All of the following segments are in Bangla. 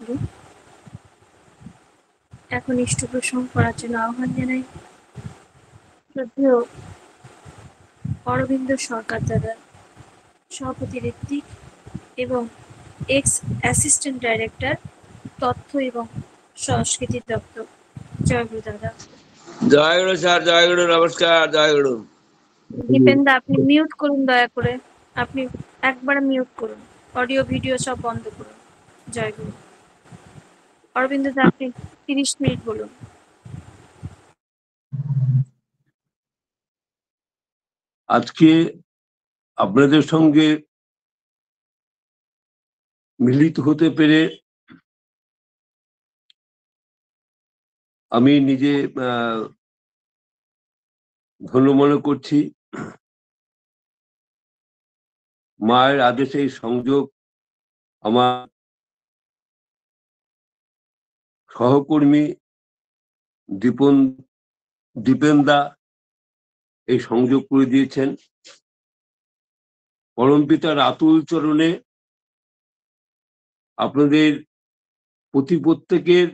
জয়গুরু। এখন ইষ্ট প্রসঙ্গ করার জন্য আহ্বান জানাই শ্রদ্ধেয় অরবিন্দ সরকার দাদার, সভাপতি ঋত্বিক এবং এক্স অ্যাসিস্ট্যান্ট ডাইরেক্টর তথ্য এবং সংস্কৃতি দপ্তর। জয়গুরু দাদা। জয়গুরু স্যার, জয়গুরু, নমস্কার, জয়গুরু। দীপেনদা আপনি মিউট করুন দয়া করে, আপনি একবার মিউট করুন, অডিও ভিডিও সব বন্ধ করুন। জয়গুরু। অরবিন্দ দা আপনি 30 মিনিট বলুন। আজকে আপনাদের সঙ্গে মিলিত হতে পেরে আমি নিজে ধন্য মনে করছি। মায়ের আদেশে এই সংযোগ আমার সহকর্মী দীপেনদা এই সংযোগ করে দিয়েছেন। পরমপিতার আতুল চরণে আপনাদের প্রত্যেকের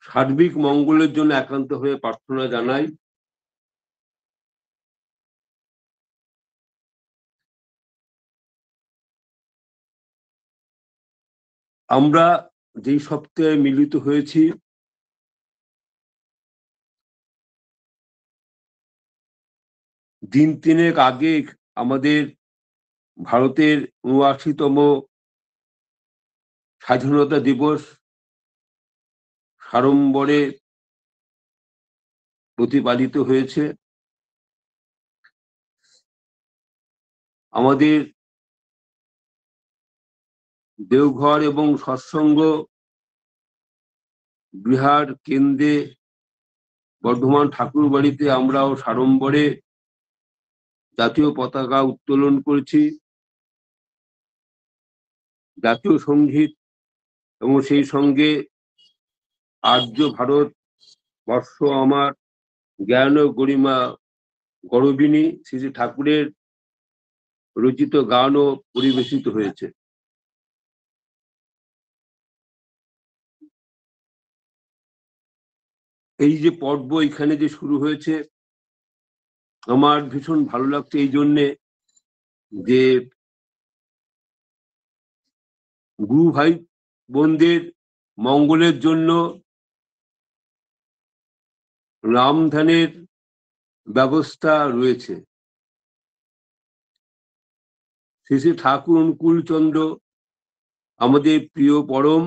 সার্বিক মঙ্গলের জন্য একান্ত হয়ে প্রার্থনা জানাই। আমরা যেই সপ্তাহে মিলিত হয়েছি দিন তিনেক আগে আমাদের ভারতের ৭৯তম স্বাধীনতা দিবস সাড়ম্বরে প্রতিপালিত হয়েছে। আমাদের দেওঘর এবং সৎসঙ্গ বিহার কেন্দ্রে বর্ধমান ঠাকুর বাড়িতে আমরাও সাড়ম্বরে জাতীয় পতাকা উত্তোলন করেছি, জাতীয় সঙ্গীত এবং সেই সঙ্গে আর্য ভারত বর্ষ আমার জ্ঞান ও গরিমা গরবিনী শ্রী শ্রী ঠাকুরের রচিত গানও পরিবেশিত হয়েছে। এই যে পর্ব এখানে যে শুরু হয়েছে আমার ভীষণ ভালো লাগছে এই জন্যে যে গুরু ভাই বোনদের মঙ্গলের জন্য নামধানের ব্যবস্থা রয়েছে। শ্রী শ্রী ঠাকুর অনুকূল চন্দ্র আমাদের প্রিয় পরম,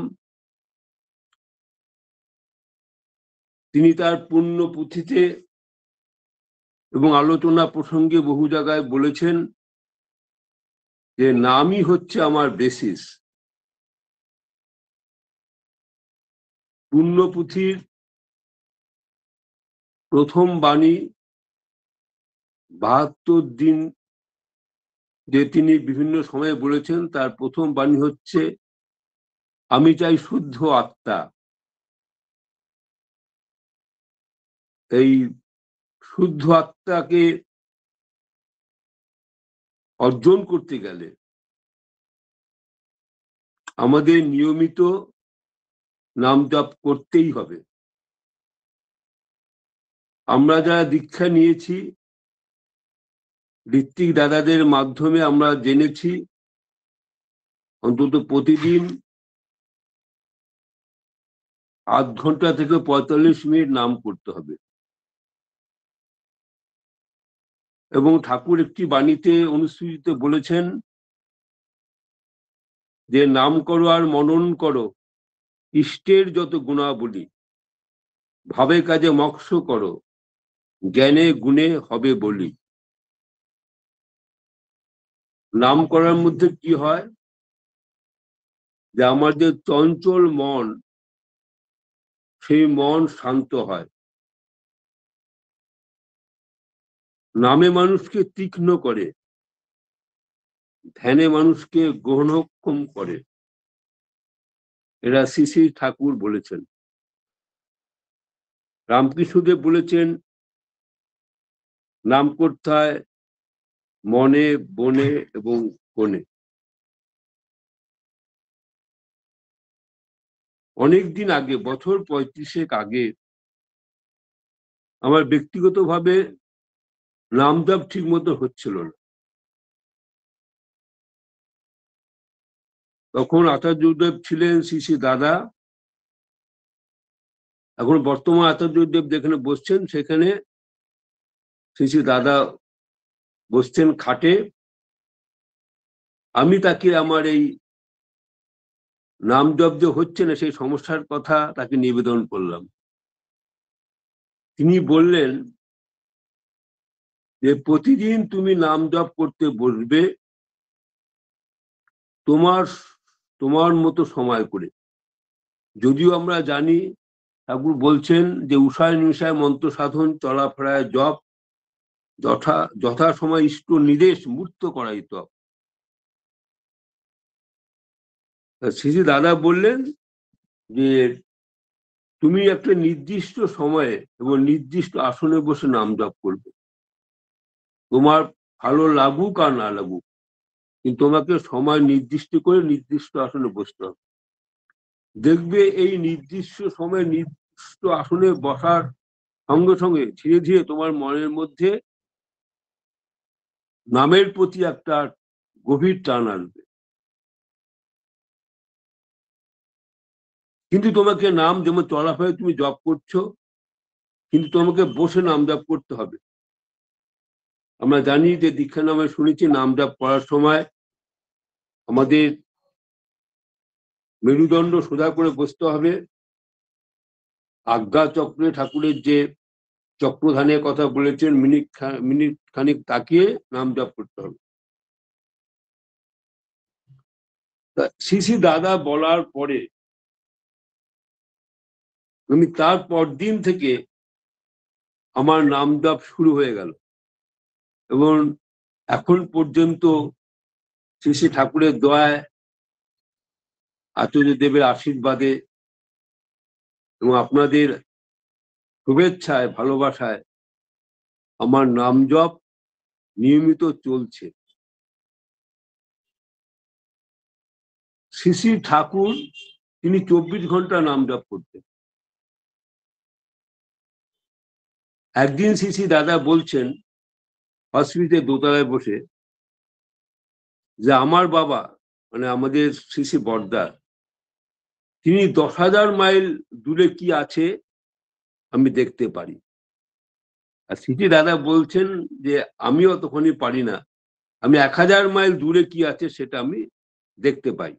তিনি তার পুণ্য পুঁথিতে এবং আলোচনা প্রসঙ্গে বহু জায়গায় বলেছেন যে নামই হচ্ছে আমার বেসিস। পুণ্য পুঁথির প্রথম বাণী ৭২ দিন যে তিনি বিভিন্ন সময়ে বলেছেন, তার প্রথম বাণী হচ্ছে আমি চাই শুদ্ধ আত্মা। এই শুদ্ধ আত্মাকে অর্জন করতে গেলে আমাদের নিয়মিত নাম জপ করতেই হবে। আমরা যারা দীক্ষা নিয়েছি ঋত্বিক দাদাদের মাধ্যমে আমরা জেনেছি অন্তত প্রতিদিন ৮ ঘন্টা থেকে ৪৫ মিনিট নাম করতে হবে। এবং ঠাকুর একটি বাণীতে অনুসূচিতে বলেছেন যে নাম করো আর মনন করো ইষ্টের যত গুণাবলী, ভাবে কাজে মক্ষ করো জ্ঞানে গুণে হবে বলি। নাম করার মধ্যে কি হয় যে আমাদের চঞ্চল মন, সেই মন শান্ত হয়। নামে মানুষকে তীক্ষ্ণ করে, ধ্যানে মানুষকে গ্রহণক্ষম করে। এরা শ্রী শ্রী ঠাকুর বলেছেন। রামকৃষ্ণদেব বলেছেন নাম করতে হয় মনে, বনে এবং কোণে। অনেকদিন আগে, বছর 35 আগে, আমার ব্যক্তিগতভাবে নাম জপ ঠিক মতো হচ্ছিল না। তখন আচার্যদেব ছিলেন শ্রী শ্রী দাদা, এখন বর্তমান আচার্যদেব যেখানে বসছেন সেখানে শ্রী শ্রী দাদা বসছেন খাটে। আমি তাকে আমার এই নাম জপ যে হচ্ছে না সেই সমস্যার কথা তাকে নিবেদন করলাম। তিনি বললেন যে প্রতিদিন তুমি নাম জপ করতে বসবে তোমার তোমার মতো সময় করে। যদিও আমরা জানি ঠাকুর বলছেন যে উষায় নিশায় মন্ত্র সাধন চলাফেরায় জপ যথা সময় ইষ্ট নির্দেশ মূর্ত করাই তপ। শ্রী শ্রী দাদা বললেন যে তুমি একটা নির্দিষ্ট সময়ে এবং নির্দিষ্ট আসনে বসে নাম জপ করবে, তোমার ভালো লাগুক আর না লাগুক, কিন্তু তোমাকে সময় নির্দিষ্ট করে নির্দিষ্ট আসনে বসতে হবে। দেখবে এই নির্দিষ্ট সময়ে নির্দিষ্ট আসনে বসার সঙ্গে সঙ্গে ধীরে ধীরে তোমার মনের মধ্যে নামের প্রতি একটা গভীর টান আসবে। কিন্তু তোমাকে নাম যেমন চলাফেরায় তুমি জপ করছো, কিন্তু তোমাকে বসে নাম জপ করতে হবে। আমরা জানি যে দীক্ষা নামে শুনেছি নাম জপ করার সময় আমাদের মেরুদণ্ড সোজা করে বসতে হবে। আজ্ঞা চক্রে ঠাকুরের যে চক্রধানের কথা বলেছেন, মিনিট খানিক তাকিয়ে নাম জপ করতে হবে। শ্রী শ্রী দাদা বলার পরে আমি তার পরদিন থেকে আমার নাম জপ শুরু হয়ে গেল এবং এখন পর্যন্ত শ্রী শ্রী ঠাকুরের দয়ায়, আচার্যদেবের আশীর্বাদে এবং আপনাদের শুভেচ্ছায় ভালোবাসায় আমার নাম জপ নিয়মিত চলছে। শ্রী শ্রী ঠাকুর তিনি 24 ঘন্টা নাম জপ করতেন। একদিন শ্রী শ্রী দাদা বলছেন হসপিটালে দোতলায় বসে যে আমার বাবা মানে আমাদের শ্রী শ্রী বড়দা, তিনি 10,000 মাইল দূরে কি আছে আমি দেখতে পারি। আর শ্রী শ্রী দাদা বলছেন যে আমি অতখানি পারি না, আমি 1000 মাইল দূরে কি আছে সেটা আমি দেখতে পাই।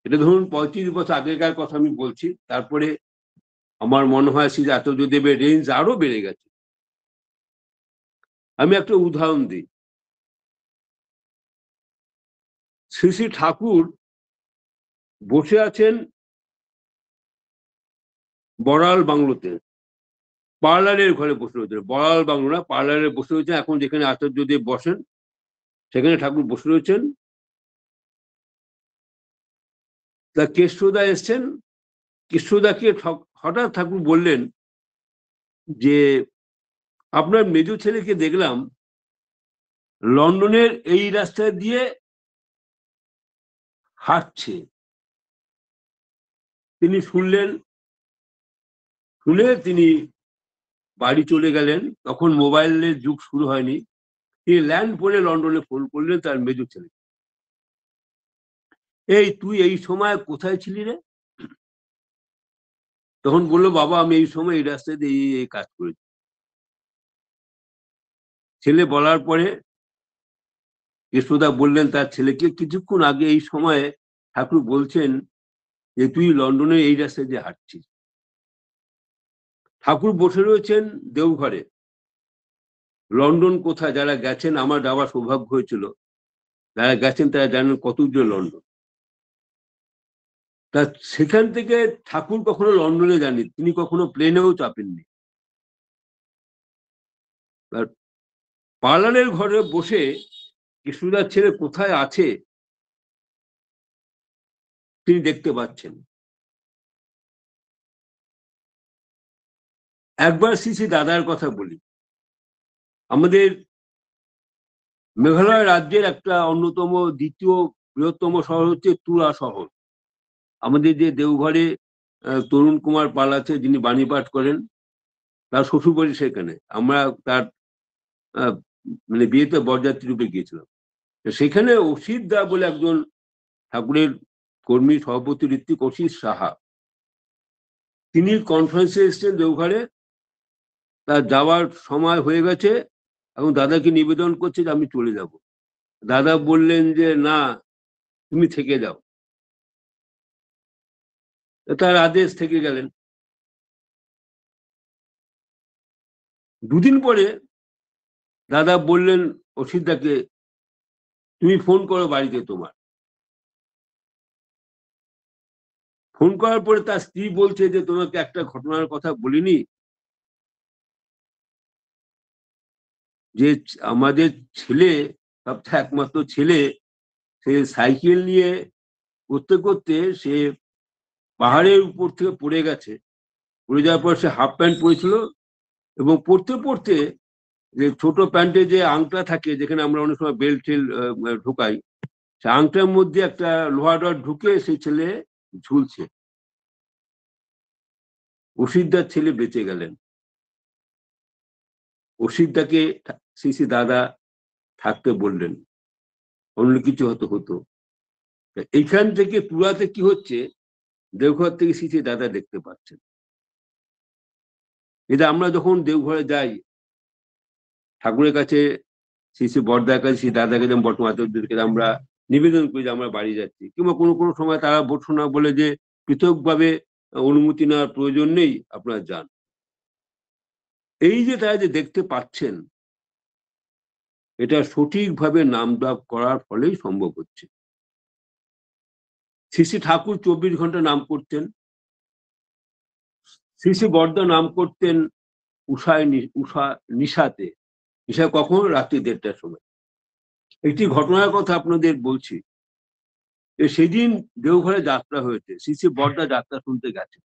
এটা ধরুন 35 বছর আগেকার কথা আমি বলছি। তারপরে আমার মনে হয় শ্রী আচার্যদেবের রেঞ্জ আরো বেড়ে গেছে। আমি একটা উদাহরণ দিই। শ্রী শ্রী ঠাকুর বসে আছেন বড়াল বাংলোতে, পার্লারের ঘরে বসে রয়েছেন। বড়াল বাংলো না, পার্লারে বসে রয়েছেন। এখন যেখানে আচার্যদেব বসেন সেখানে ঠাকুর বসে রয়েছেন। তা কেষ্টদা এসছেন। কেষ্টদাকে হঠাৎ ঠাকুর বললেন যে আপনার মেজো ছেলেকে দেখলাম লন্ডনের এই রাস্তা দিয়ে হাঁটছে। তিনি শুনলেন, শুনে তিনি বাড়ি চলে গেলেন। তখন মোবাইলের যুগ শুরু হয়নি। তিনি ল্যান্ড ফোনে লন্ডনে ফোন করলেন তার মেজো ছেলে, এই তুই এই সময় কোথায় ছিলি রে? তখন বললো বাবা আমি এই সময় এই রাস্তায় দিয়ে এই কাজ করেছি। ছেলে বলার পরে কেষ্টদা বললেন তার ছেলেকে কিছুক্ষণ আগে এই সময়ে ঠাকুর বলছেন যে তুই লন্ডনে এই রাস্তায় দিয়ে হাঁটছিস। ঠাকুর বসে রয়েছেন দেওঘরে। লন্ডন কোথায় যারা গেছেন, আমার যাওয়ার সৌভাগ্য হয়েছিল, যারা গেছেন তারা জানেন কত দূরে লন্ডন। তা সেখান থেকে ঠাকুর কখনো লন্ডনে যাননি, তিনি কখনো প্লেনেও চাপেননি। পার্লারের ঘরে বসে কৃষ্ণদার ছেলে কোথায় আছে তিনি দেখতে পাচ্ছেন। একবার শ্রী শ্রী দাদার কথা বলি। আমাদের মেঘালয় রাজ্যের একটা অন্যতম দ্বিতীয় বৃহত্তম শহর হচ্ছে তুরা শহর। আমাদের যে দেওঘরে তরুণ কুমার পাল আছে, যিনি বাণী পাঠ করেন, তার শ্বশুরবাড়ি সেখানে। আমরা তার মানে বিয়েতে বরযাত্রী রূপে গিয়েছিলাম। সেখানে অসিত দা বলে একজন ঠাকুরের কর্মী, সভাপতি ঋত্বিক অসিত সাহা, তিনি কনফারেন্সে এসেছেন দেওঘরে। তার যাওয়ার সময় হয়ে গেছে, এবং দাদাকে নিবেদন করছে যে আমি চলে যাব। দাদা বললেন যে না, তুমি থেকে যাও। তার আদেশ, থেকে গেলেন। দুদিন পরে দাদা বললেন অসিতদাকে, তুমি ফোন করো বাড়িতে তোমার। ফোন করার পরে তার স্ত্রী বলছে যে তোমাকে একটা ঘটনার কথা বলিনি, যে আমাদের ছেলে, সবচেয়ে একমাত্র ছেলে, সে সাইকেল নিয়ে করতে করতে সে পাহাড়ের উপর থেকে পড়ে গেছে। পড়ে যাওয়ার পর সে হাফ প্যান্ট পরেছিল, এবং পড়তে পড়তে যে ছোট প্যান্টে যে আংটা থাকে, যেখানে আমরা অনেক সময় বেল্ট টেল ঢোকাই, সে আংটার মধ্যে একটা লোহা রড ঢুকে সেই ছেলে ঝুলছে। অসিতদার ছেলে বেঁচে গেলেন। অসিতদাকে শ্রী দাদা থাকতে বললেন, অন্য কিছু হতো হতো। এইখান থেকে পুরাতে কি হচ্ছে, দেওঘর থেকে শ্রী দাদা দেখতে পাচ্ছেন। এটা আমরা যখন দেওঘরে যাই, ঠাকুরের কাছে, শ্রী বড়দার কাছে, শ্রী দাদাকে, যেমন বর্তমানকে আমরা নিবেদন করি যে আমরা বাড়ি যাচ্ছি, কিংবা কোনো কোনো সময় তারা ভর্ৎসনা বলে যে পৃথকভাবে অনুমতি নেওয়ার প্রয়োজন নেই, আপনারা যান। এই যে তারা যে দেখতে পাচ্ছেন, এটা সঠিকভাবে নাম জপ করার ফলেই সম্ভব হচ্ছে। শ্রী ঠাকুর 24 ঘন্টা নাম করতেন। শ্রী বড়দা নাম করতেন উষা নিশাতে। নিশা কখন? রাত্রি 1:30টার সময়। একটি ঘটনার কথা আপনাদের বলছি। সেদিন দেওঘরে যাত্রা হয়েছে, শ্রী বড়দা যাত্রা শুনতে গেছে।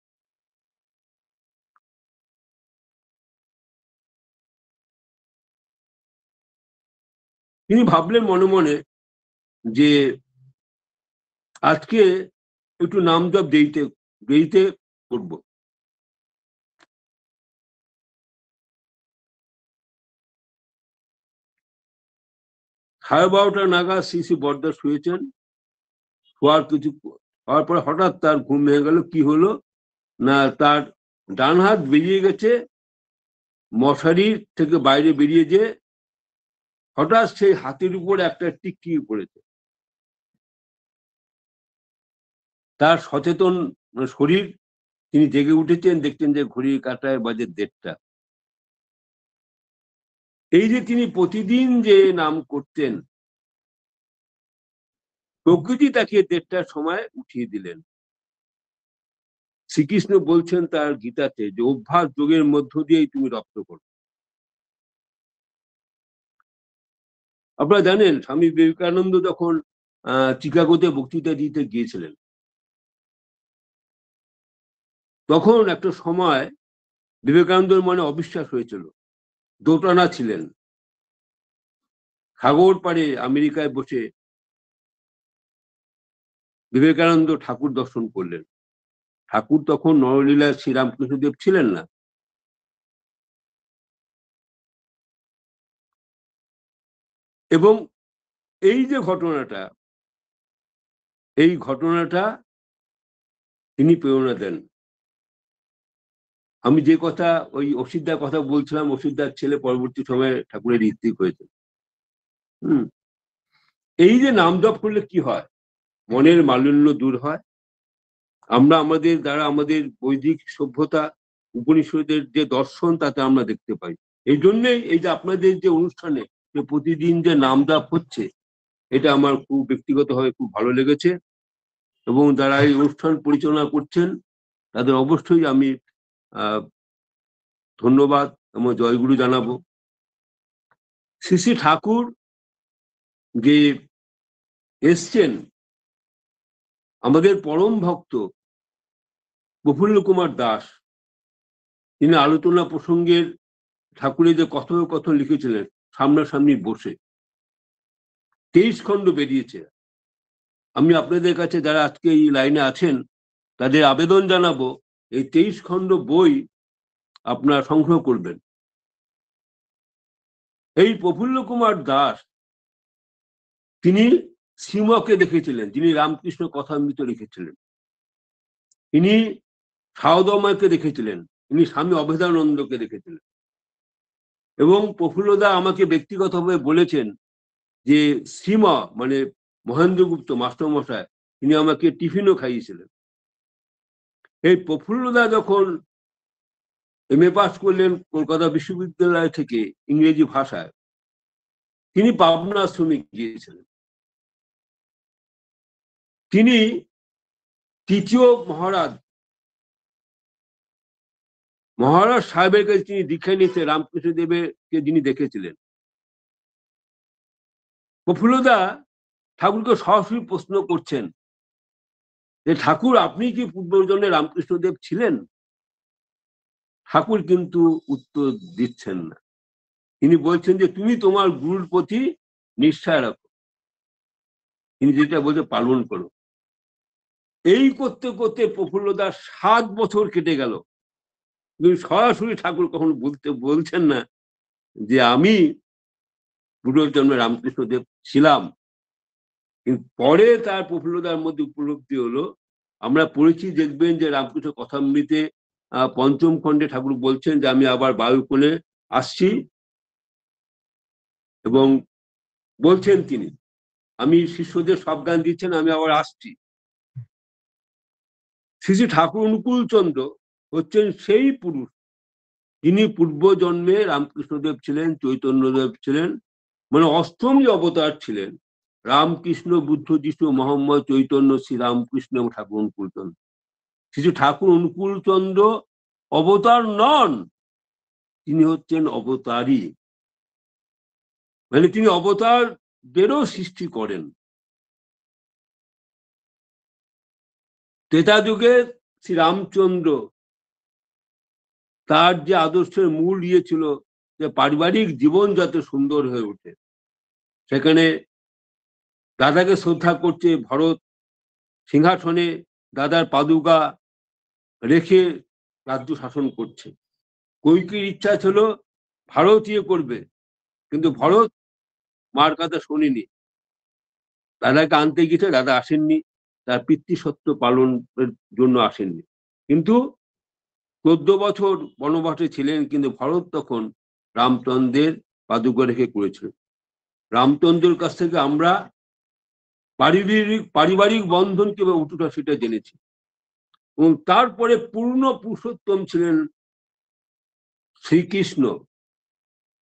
তিনি ভাবলেন মনে মনে যে আজকে একটু নাম জপ দেরিতে করবো। সাড়ে 12টা নাগাদ শ্রী বড়দা শুয়েছেন। হওয়ার পরে হঠাৎ তার ঘুম ভেঙে গেল। কি হলো না, তার ডান হাত বেরিয়ে গেছে, মশারি থেকে বাইরে বেরিয়ে যে হঠাৎ সেই হাতের উপর একটা টিকটিকি পড়েছে। তার সচেতন শরীর, তিনি জেগে উঠেছেন, দেখছেন যে ঘড়ির কাঁটায় বাজে 1:30টা। এই যে তিনি প্রতিদিন যে নাম করতেন, প্রকৃতি তাকে 1:30টার সময় উঠিয়ে দিলেন। শ্রীকৃষ্ণ বলছেন তার গীতাতে যে অভ্যাস যোগের মধ্য দিয়েই তুমি রপ্ত করো। আপনারা জানেন, স্বামী বিবেকানন্দ যখন চিকাগোতে বক্তৃতা দিতে গিয়েছিলেন, তখন একটা সময় বিবেকানন্দের মনে অবিশ্বাস হয়েছিল। দোটানা ছিলেন। সাগর পাড়ে আমেরিকায় বসে বিবেকানন্দ ঠাকুর দর্শন করলেন। ঠাকুর তখন নরলীলা শ্রীরামকৃষ্ণদেব ছিলেন না। এবং এই যে ঘটনাটা, এই ঘটনাটা তিনি প্রেরণা দেন। আমি যে কথা, ওই অসিতদার কথা বলছিলাম, অসিতদার ছেলে পরবর্তী সময়ে ঠাকুরের ঋত্বিক হয়েছে। এই যে নাম জপ করলে কি হয়, মনের মালিন্য দূর হয়। আমরা আমাদের দ্বারা আমাদের বৈদিক সভ্যতা, উপনিষদের যে দর্শন, তাতে আমরা দেখতে পাই। এই জন্যই এই যে আপনাদের যে অনুষ্ঠানে যে প্রতিদিন যে নাম জপ হচ্ছে, এটা আমার খুব ব্যক্তিগতভাবে খুব ভালো লেগেছে। এবং যারা এই অনুষ্ঠান পরিচালনা করছেন, তাদের অবশ্যই আমি ধন্যবাদ এবং জয়গুরু জানাবো। শ্রী ঠাকুর যে এসছেন, আমাদের পরম ভক্ত প্রফুল্ল কুমার দাস, তিনি আলোচনা প্রসঙ্গের ঠাকুরের যে কথোপকথন লিখেছিলেন সামনাসামনি বসে, 23 খণ্ড বেরিয়েছে। আমি আপনাদের কাছে, যারা আজকে এই লাইনে আছেন, তাদের আবেদন জানাবো এই 23 খণ্ড বই আপনারা সংগ্রহ করবেন। এই প্রফুল্ল কুমার দাস তিনি শ্রীমকে দেখেছিলেন, যিনি রামকৃষ্ণ কথামৃত লিখেছিলেন। তিনি সারদাময়কে দেখেছিলেন, তিনি স্বামী অভেদানন্দকে দেখেছিলেন। এবং প্রফুল্লদা আমাকে ব্যক্তিগতভাবে বলেছেন যে শ্রীমা মানে মহেন্দ্রগুপ্ত মাস্টারমশাই তিনি আমাকে টিফিনও খাইয়েছিলেন। এই প্রফুল্লদা যখন MA পাস করলেন কলকাতা বিশ্ববিদ্যালয় থেকে ইংরেজি ভাষায়, তিনি পাবনা আশ্রমে গিয়েছিলেন। তিনি তৃতীয় মহারাজ সাহেবের কাছে তিনি দীক্ষা নিতে রামকৃষ্ণ দেবকে যিনি দেখেছিলেন। প্রফুল্লদা ঠাকুরকে সরাসরি প্রশ্ন করছেন যে ঠাকুর আপনি কি পূর্বজন্মে রামকৃষ্ণ দেব ছিলেন? ঠাকুর কিন্তু উত্তর দিচ্ছেন না। তিনি বলছেন যে তুমি তোমার গুরুর প্রতি নিষ্ঠা রাখো, তিনি যেটা বলছে পালন করো। এই করতে করতে প্রফুল্লদার 7 বছর কেটে গেল, কিন্তু সরাসরি ঠাকুর কখনো বলছেন না যে আমি পূর্বজন্মে রামকৃষ্ণ দেব ছিলাম। কিন্তু পরে তার প্রফুল্লদার মধ্যে উপলব্ধি হলো, আমরা পড়েছি দেখবেন যে রামকৃষ্ণ কথামৃতে 5ম খণ্ডে ঠাকুর বলছেন যে আমি আবার বায়ুকোণে আসছি, এবং বলছেন তিনি আমি শিষ্যদের সাবধান দিচ্ছেন আমি আবার আসছি। শ্রী শ্রী ঠাকুর অনুকূল চন্দ্র হচ্ছেন সেই পুরুষ যিনি পূর্বজন্মে রামকৃষ্ণদেব ছিলেন, চৈতন্যদেব ছিলেন, মানে অষ্টম যে অবতার ছিলেন রামকৃষ্ণ, বুদ্ধ, যিশু, মোহাম্মদ, চৈতন্য, শ্রী রামকৃষ্ণ এবং ঠাকুর অনুকূল চন্দ্র। শ্রী শ্রী ঠাকুর অনুকূল চন্দ্র অবতার নন, তিনি হচ্ছেন অবতারী, মানে তিনি অবতারদেরও সৃষ্টি করেন। ত্রেতা যুগে শ্রী রামচন্দ্র তার যে আদর্শের মূল ইয়ে ছিল যে পারিবারিক জীবন যাতে সুন্দর হয়ে ওঠে, সেখানে দাদাকে শ্রদ্ধা করছে, ভরত সিংহাসনে দাদার পাদুকা রেখে রাজ্য শাসন করছে। কৈকেয়ীর ইচ্ছা ছিল ভারতীয় করবে, কিন্তু ভরত মার কথা শোনেনি, দাদাকে আনতে গেছে, দাদা আসেননি, তার পিতৃসত্য পালনের জন্য আসেননি। কিন্তু 14 বছর বনবাসে ছিলেন, কিন্তু ভরত তখন রামচন্দ্রের পাদুকা রেখে করেছিল। রামচন্দ্রের কাছ থেকে আমরা পারিবারিক বন্ধন কিভাবে উঠুটা সেটা জেনেছি। এবং তারপরে পূর্ণ পুরুষোত্তম ছিলেন শ্রীকৃষ্ণ,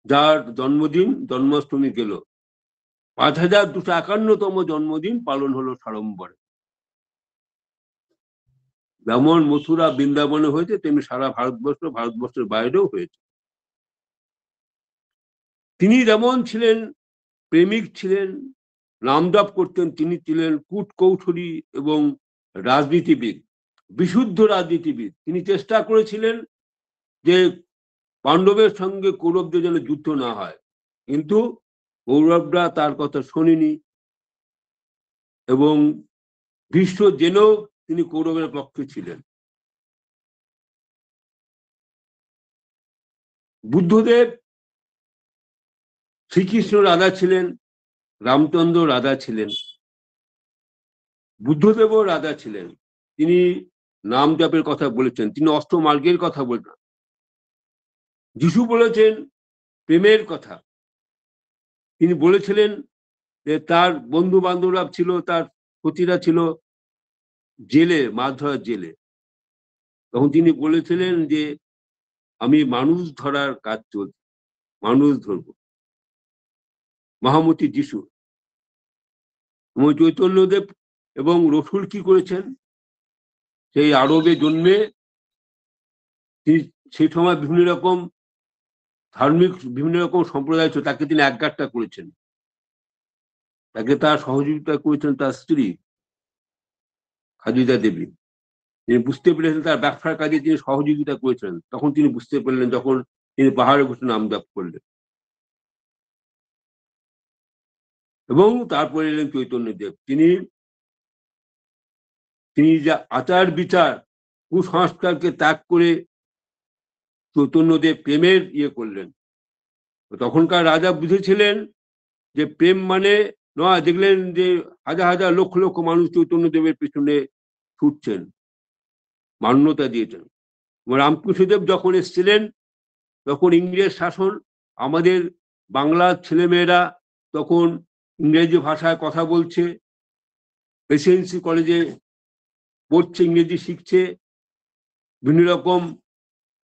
যার জন্মাষ্টমী গেল, 5251তম জন্মদিন পালন হলো সাড়ম্বরে। যেমন মথুরা বৃন্দাবনে হয়েছে তেমনি সারা ভারতবর্ষের বাইরেও হয়েছে। তিনি যেমন ছিলেন প্রেমিক ছিলেন, নাম জপ করতেন, তিনি ছিলেন কূটকৌশলী এবং রাজনীতিবিদ, বিশুদ্ধ রাজনীতিবিদ। তিনি চেষ্টা করেছিলেন যে পাণ্ডবের সঙ্গে কৌরবদের যেন যুদ্ধ না হয়, কিন্তু কৌরবরা তার কথা শোনেনি, এবং ভীষ্ম জেনেও তিনি কৌরবের পক্ষে ছিলেন। বুদ্ধদেব শ্রীকৃষ্ণ রাধা ছিলেন, রামচন্দ্র রাধা ছিলেন, বুদ্ধদেবও রাধা ছিলেন। তিনি নাম জপের কথা বলেছেন, তিনি অষ্টমার্গের কথা বলছেন। যিশু বলেছেন প্রেমের কথা। তিনি বলেছিলেন যে তার বন্ধু বান্ধবরা ছিল, তার সতীরা ছিল জেলে, মাছ ধরার জেলে, তখন তিনি বলেছিলেন যে আমি মানুষ ধরার কাজ চলছে, মানুষ ধরবো। মহামতি যিশু এবং চৈতন্যদেব এবং রসুল কি করেছেন, সেই আরবে জন্মে তিনি সেই সময় বিভিন্ন রকম ধার্মিক বিভিন্ন রকম সম্প্রদায় ছিল, তাকে তিনি একগাট্টা করেছেন, তাকে তার সহযোগিতা করেছেন তার স্ত্রী খাদিজা দেবী। তিনি বুঝতে পেরেছেন তার ব্যবসার কাজে তিনি সহযোগিতা করেছেন, তখন তিনি বুঝতে পারলেন যখন তিনি পাহাড়ে বসে নাম জপ করলেন। এবং তারপরে এলেন চৈতন্যদেব। তিনি তিনি যে আচার বিচার কুসংস্কারকে ত্যাগ করে চৈতন্যদেব প্রেমের করলেন। তখনকার রাজা বুঝেছিলেন যে প্রেম মানে নয়, দেখলেন যে হাজার হাজার লক্ষ লক্ষ মানুষ চৈতন্যদেবের পিছনে ছুটছেন, মান্যতা দিয়েছেন। রামকৃষ্ণদেব যখন এসেছিলেন তখন ইংরেজ শাসন, আমাদের বাংলার ছেলেমেয়েরা তখন ইংরেজি ভাষায় কথা বলছে, প্রেসিডেন্সি কলেজে পড়ছে, ইংরেজি শিখছে, বিভিন্ন রকম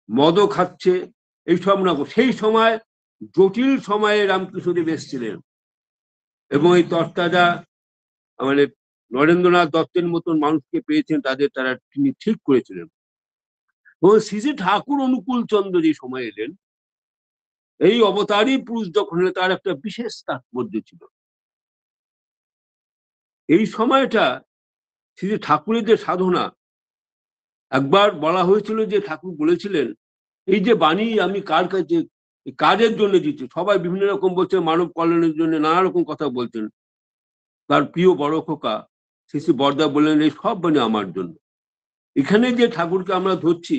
মদও খাচ্ছে, এইসব না। সেই সময় জটিল সময়ে রামকৃষ্ণদেব এসেছিলেন এবং এই তরতাজা মানে নরেন্দ্রনাথ দত্তের মতন মানুষকে পেয়েছেন, তারা তিনি ঠিক করেছিলেন। এবং শ্রী শ্রী ঠাকুর অনুকূল চন্দ্র যে সময় এলেন, এই অবতারী পুরুষ যখন হলে তার একটা বিশেষ তাৎপর্য ছিল। এই সময়টা শ্রী শ্রী ঠাকুরের যে সাধনা, একবার বলা হয়েছিল যে ঠাকুর বলেছিলেন, এই যে বাণী আমি কার কাছে কাজের জন্য দিচ্ছি, সবাই বিভিন্ন রকম বলছে, মানব কল্যাণের জন্য নানা রকম কথা বলছেন। তার প্রিয় বড় খোকা শ্রী শ্রী বরদা বললেন, এই সব বাণী আমার জন্য। এখানে যে ঠাকুরকে আমরা ধরছি,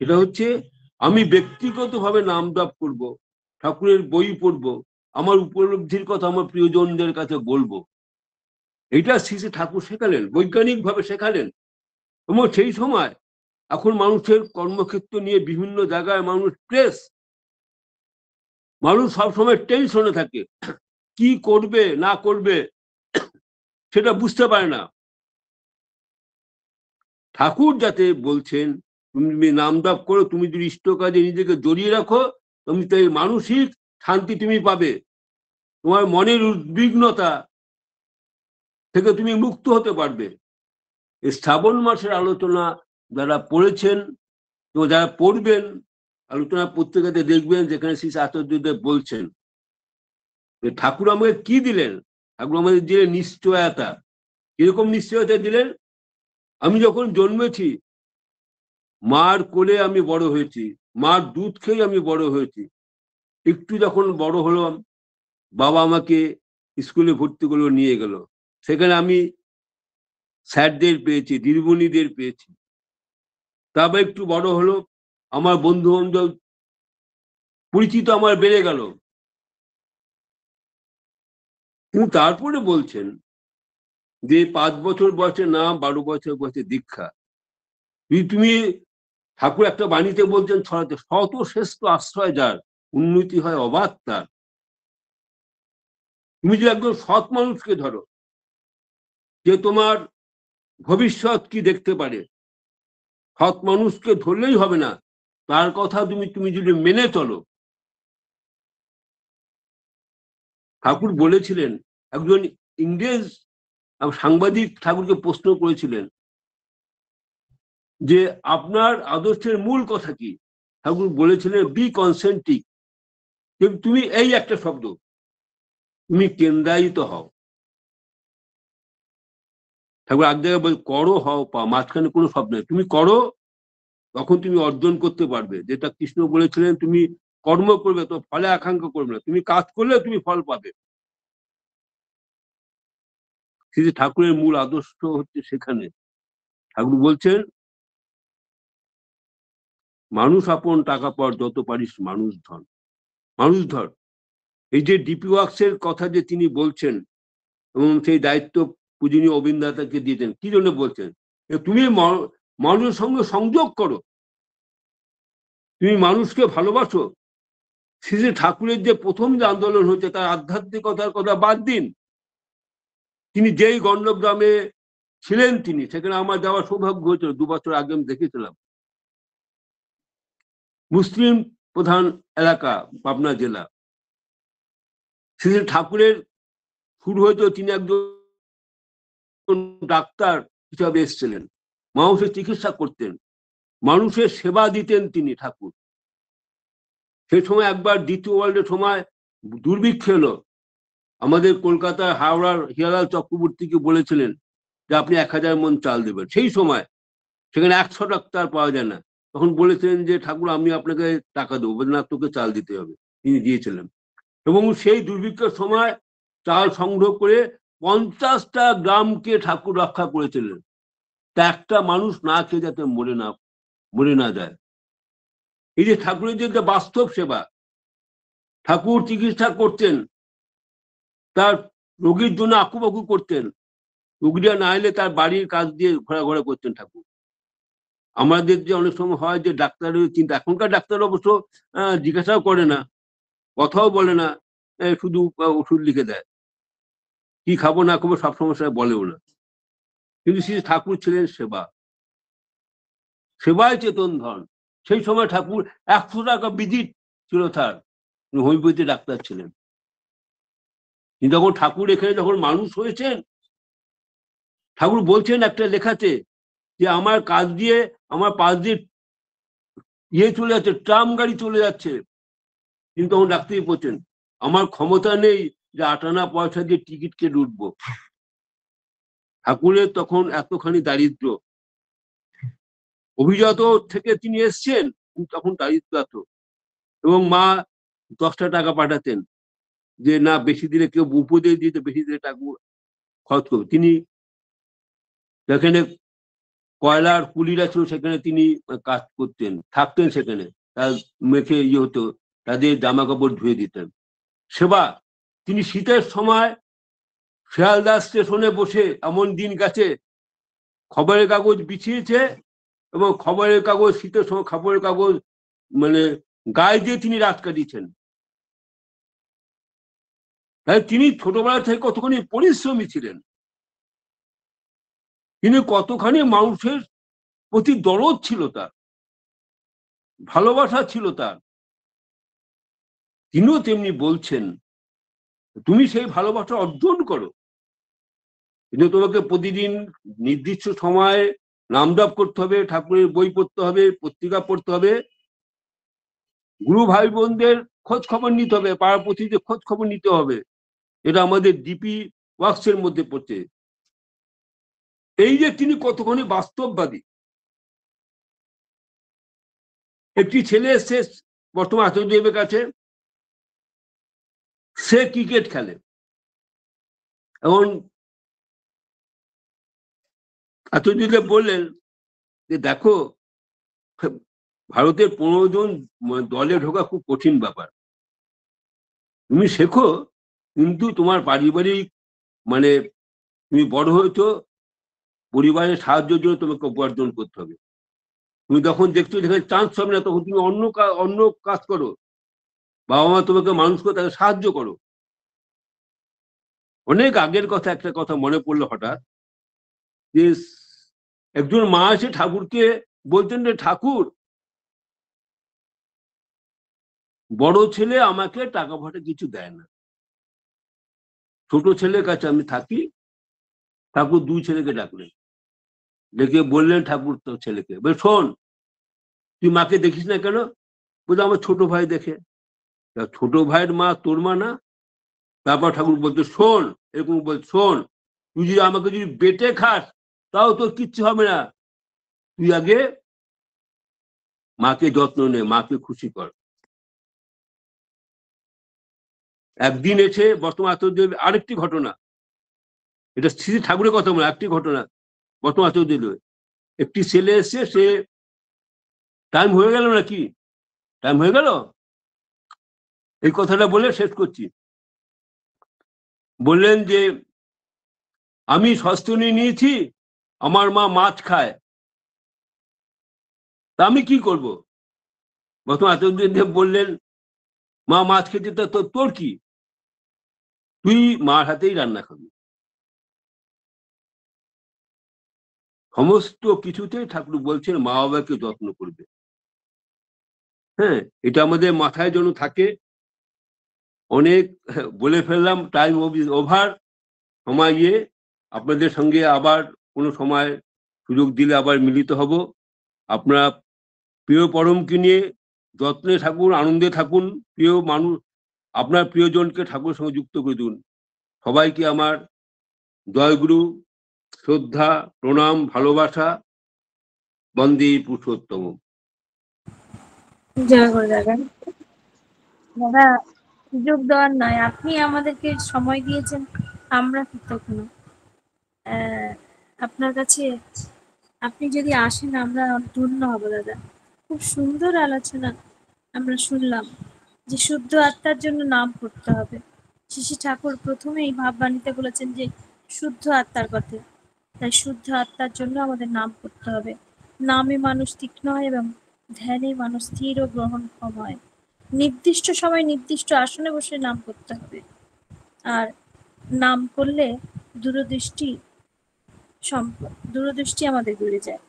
এটা হচ্ছে আমি ব্যক্তিগতভাবে নাম জপ করবো, ঠাকুরের বই পড়বো, আমার উপলব্ধির কথা আমার প্রিয়জনদের কাছে বলবো। এটা শ্রী শ্রী ঠাকুর শেখালেন, বৈজ্ঞানিক ভাবে শেখালেন। এবং সেই সময় এখন মানুষের কর্মক্ষেত্র নিয়ে বিভিন্ন জায়গায় মানুষ স্ট্রেস, মানুষ সবসময় টেনশনে থাকে, কি করবে না করবে সেটা বুঝতে পারে না। ঠাকুর যাতে বলছেন, তুমি নাম জপ করো, তুমি যদি ইষ্ট কাজে নিজেকে জড়িয়ে রাখো, তুমি তো মানসিক শান্তি তুমি পাবে, তোমার মনের উদ্বিগ্নতা থেকে তুমি মুক্ত হতে পারবে। এই শ্রাবণ মাসের আলোচনা যারা পড়েছেন তো যারা পড়বেন, আলোচনা পত্রিকাতে দেখবেন যেখানে শ্রী আচার্যদেব বলছেন যে ঠাকুর আমাকে কি দিলেন। ঠাকুর আমাদের দিলেন নিশ্চয়তা। কিরকম নিশ্চয়তা দিলেন? আমি যখন জন্মেছি মার কোলে আমি বড় হয়েছি, মার দুধ খেয়ে আমি বড় হয়েছি। একটু যখন বড় হলাম, বাবা আমাকে স্কুলে ভর্তি করে নিয়ে গেল, সেখানে আমি স্যারদের পেয়েছি, দিদিমণিদের পেয়েছি। তারপর একটু বড় হলো, আমার বন্ধু বান্ধব পরিচিত আমার বেড়ে গেল। কিন্তু তারপরে বলছেন যে 5 বছর বয়সে নাম, 12 বছর বয়সে দীক্ষা। তুমি ঠাকুর একটা বাণীতে বলছেন, ছড়াতে শত শ্রেষ্ঠ আশ্রয় যার, উন্নতি হয় অবাধ তার। তুমি যদি একজন সৎ মানুষকে ধরো, যে তোমার ভবিষ্যৎ কি দেখতে পারে, সৎ মানুষকে ধরলেই হবে না, তার কথা তুমি যদি মেনে চলো। ঠাকুর বলেছিলেন, একজন ইংরেজ সাংবাদিক ঠাকুরকে প্রশ্ন করেছিলেন যে আপনার আদর্শের মূল কথা কি। ঠাকুর বলেছিলেন, বি কনসেন্ট্রিক। তুমি এই একটা শব্দ, তুমি কেন্দ্রায়িত হও। ঠাকুর এক জায়গায় বল, করো হও পা, মাঝখানে কোনো শব্দ নেই। তুমি করো, তখন তুমি অর্জন করতে পারবে। যেটা কৃষ্ণ বলেছিলেন, তুমি কর্ম করবে তো ফলে আকাঙ্ক্ষা করবে না, তুমি কাজ করলে তুমি ফল পাবে। শ্রী ঠাকুরের মূল আদর্শ হচ্ছে সেখানে। ঠাকুর বলছেন, মানুষ আপন, টাকা পর, যত পারিস মানুষ ধন। মানুষ ধর। এই যে ডিপি ওয়ার্কসের কথা যে তিনি বলছেন, এবং সেই দায়িত্ব পূজনীয় অবিন্দাতাকে দিয়েছেন, কি জন্য বলছেন? তুমি মানুষের সঙ্গে সংযোগ করো, তুমি মানুষকে ভালোবাসো। শ্রী শ্রী ঠাকুরের যে প্রথম যে আন্দোলন হচ্ছে, তার আধ্যাত্মিকতার কথা বাদ দিন। তিনি যেই গণ্ডগ্রামে ছিলেন, তিনি সেখানে আমার যাওয়ার সৌভাগ্য হয়েছিল, 2 বছর আগে আমি দেখেছিলাম। মুসলিম প্রধান এলাকা, পাবনা জেলা। শ্রী শ্রী ঠাকুরের শুরু হয়েছিল, তিনি একজন ডাক্তার হিসাবে এসেছিলেন, মানুষের চিকিৎসা করতেন, মানুষের সেবা দিতেন তিনি ঠাকুর। সেই সময় একবার দ্বিতীয় ওয়ার্ল্ডের সময় দুর্ভিক্ষ এলো, আমাদের কলকাতার হাওড়ার হিরালাল চক্রবর্তীকে বলেছিলেন যে আপনি 1000 মণ চাল দেবেন। সেই সময় সেখানে 100 ডাক্তার পাওয়া যায় না, তখন বলেছিলেন যে ঠাকুর আমি আপনাকে টাকা দেবো, না তোকে চাল দিতে হবে। তিনি দিয়েছিলেন, এবং সেই দুর্ভিক্ষের সময় চাল সংগ্রহ করে 50টা গ্রামকে ঠাকুর রক্ষা করেছিলেন। তা একটা মানুষ না খেয়ে যাতে মরে না যায়। এই যে ঠাকুরের যে বাস্তব সেবা, ঠাকুর চিকিৎসা করতেন, তার রোগীর জন্য আকুপাকু করতেন, রোগীরা না এলে তার বাড়ির কাজ দিয়ে ঘোরাঘোরা করতেন ঠাকুর। আমাদের যে অনেক সময় হয় যে ডাক্তারের চিন্তা, এখনকার ডাক্তার অবশ্য জিজ্ঞাসাও করে না, কথাও বলে না, শুধু ওষুধ লিখে দেয়, কি খাবো না খাবো সব সমস্যায় বলেও না। কিন্তু শ্রী ঠাকুর ছিলেন সেবায় চেতন ধন। সেই সময় ঠাকুর 100 টাকা ভিজিট ছিল তার, হোমিওপ্যাথি ডাক্তার ছিলেন। কিন্তু যখন ঠাকুর এখানে যখন মানুষ হয়েছেন, ঠাকুর বলছেন একটা লেখাতে যে আমার কাজ দিয়ে, আমার পাশ দিয়ে চলে যাচ্ছে, ট্রাম গাড়ি চলে যাচ্ছে, কিন্তু তখন ডাক্তারই বলছেন আমার ক্ষমতা নেই যে 8 আনা পয়সা দিয়ে টিকিট কেটে উঠবো। ঠাকুরের তখন এতখানি দারিদ্র, অভিজাত থেকে তিনি এসছেন, তখন দারিদ্র এত। এবং মা 10টা টাকা পাঠাতেন যে না বেশি দিলে কেউ উপদেশ দিতে, বেশি দিলে টাকা খরচ করবে। তিনি যেখানে কয়লার কুলিরা ছিল সেখানে তিনি কাজ করতেন, থাকতেন সেখানে, তার মেখে হতো, তাদের জামা কাপড় ধুয়ে দিতেন। সেবা, তিনি শীতের সময় শিয়ালদা স্টেশনে বসে এমন দিন গেছে, খবরের কাগজ বিছিয়েছে এবং খবরের কাগজ, শীতের সময় খবরের কাগজ মানে গায়ে দিয়ে তিনি রাত কাটিয়েছেন। তাই তিনি ছোটবেলা থেকে কতখানি পরিশ্রমী ছিলেন, তিনি কতখানি মানুষের প্রতি দরদ ছিল তার, ভালোবাসা ছিল তার। তিনিও তেমনি বলছেন তুমি সেই ভালোবাসা অর্জন করো, কিন্তু তোমাকে প্রতিদিন নির্দিষ্ট সময়ে নাম জপ করতে হবে, ঠাকুরের বই পড়তে হবে, পত্রিকা পড়তে হবে, গুরু ভাই বোনদের খোঁজ খবর নিতে হবে, পাড়া প্রতিনিধিদের খোঁজ খবর নিতে হবে। এটা আমাদের ডিপি ওয়ার্কসের মধ্যে পড়ছে। এই যে তিনি কতখানি বাস্তববাদী। একটি ছেলে এসছে বর্তমান আচার্যদেবের কাছে, সে ক্রিকেট খেলে, এবং আচার্যদেব বললেন যে দেখো ভারতের 15 জন দলে ঢোকা খুব কঠিন ব্যাপার, তুমি শেখো, কিন্তু তোমার পারিবারিক মানে তুমি বড় হয়েছো, পরিবারের সাহায্যের জন্য তোমাকে উপার্জন করতে হবে। তুমি যখন দেখছো যেখানে চান্স হবে না, তখন তুমি অন্য কাজ করো, বাবা মা তোমাকে মানুষ করে তাকে সাহায্য করো। অনেক আগের কথা একটা কথা মনে পড়লো হঠাৎ, যে একজন মা এসে ঠাকুরকে বলতেন যে ঠাকুর, বড় ছেলে আমাকে টাকা পয়সা কিছু দেয় না, ছোট ছেলের কাছে আমি থাকি। ঠাকুর 2 ছেলেকে ডাকলেন, ডেকে বললেন ঠাকুর তো ছেলেকে, শোন তুই মাকে দেখিস না কেন? বলছে আমার ছোট ভাই দেখে। ছোট ভাইয়ের মা তোর মা না? তারপর ঠাকুর বলতো শোন, এরকম বল, শোন তুই যদি আমাকে যদি বেটে খাস তাও তোর কিচ্ছু হবে না, তুই আগে মাকে যত্ন নে, মাকে খুশি কর। একদিন এসে বর্তমান আচার্যদেব আরেকটি ঘটনা, এটা শ্রী ঠাকুরের কথা বলে একটি ঘটনা, বর্তমান আচার্যদেব একটি ছেলে এসছে, সে টাইম হয়ে গেল নাকি, টাইম হয়ে গেল, এই কথাটা বলে শেষ করছি। বললেন যে আমি সস্তনী নিয়েছি, আমার মা মাছ খায়, তা আমি কি করব? বর্তমান আচার্যদেব বললেন মা মাছ খেতে, তোর কি, তুই মার হাতেই রান্না খাবি। সমস্ত কিছুতেই ঠাকুর বলছেন মা বাবাকে যত্ন করবে। হ্যাঁ, এটা আমাদের মাথায় যেন থাকে। অনেক বলে ফেললাম, টাইম ওভার, সময় গিয়ে আপনাদের সঙ্গে আবার কোনো সময় সুযোগ দিলে আবার মিলিত হব। আপনারা প্রিয় পরমকে নিয়ে যত্নে থাকুন, আনন্দে থাকুন, প্রিয় মানুষ আপনার প্রিয়জনকে ঠাকুরের সঙ্গে যুক্ত করে দিন। সবাইকে আমার জয়গুরু, শ্রদ্ধা, প্রণাম, ভালোবাসা। বন্দে পুরুষোত্তম। জয় গুরু দাদা। দাদা সুযোগ দেওয়ার নয়, আপনি আমাদেরকে সময় দিয়েছেন, আমরা কৃতজ্ঞ। আপনার কাছে আপনি যদি আসেন আমরা অনেক ধন্য হব দাদা। খুব সুন্দর আলোচনা আমরা শুনলাম যে শুদ্ধ আত্মার জন্য নাম করতে হবে। শ্রী ঠাকুর প্রথমেই ভাববাণীতে বলেছেন যে শুদ্ধ আত্মার কথা। তাই শুদ্ধ আত্মার জন্য আমাদের নাম করতে হবে। নামে মানুষ তীক্ষ্ণ হয় এবং ধ্যানে মানুষ স্থির ও গ্রহণক্ষম হয়। নির্দিষ্ট সময় নির্দিষ্ট আসনে বসে নাম করতে হবে। আর নাম করলে দূরদৃষ্টি দূরদৃষ্টি আমাদের দূরে যায়।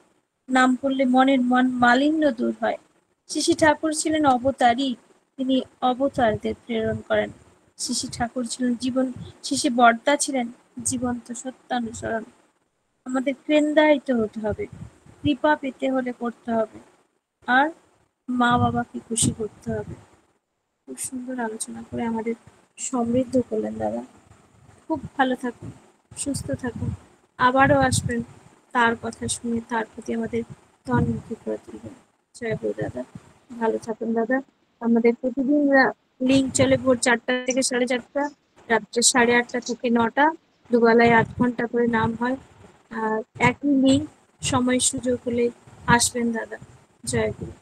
নাম করলে মনের মালিন্য দূর হয়। শ্রী ঠাকুর ছিলেন অবতারী, তিনি অবতারদের প্রেরণ করেন। শ্রী ঠাকুর ছিলেন শ্রী বর্দা ছিলেন জীবন্ত সত্যানুসরণ। আমাদের কেন্দ্রায়িত হতে হবে, কৃপা পেতে হলে করতে হবে, আর মা বাবাকে খুশি করতে হবে। খুব সুন্দর আলোচনা করে আমাদের সমৃদ্ধ করলেন দাদা। খুব ভালো থাকুন, সুস্থ থাকুন, আবারও আসবেন, তার কথা শুনে তার প্রতি আমাদের তন্মুখী করে তুলবেন। জয় গুরু দাদা, ভালো থাকুন দাদা। আমাদের প্রতিদিন লিঙ্ক চলে ভোর 4টা থেকে 4:30, রাত্রে 8:30 থেকে 9টা, দুবেলায় 8 ঘন্টা করে নাম হয়। আর একই লিঙ্ক, সময় সুযোগ হলে আসবেন দাদা। জয় গুরু।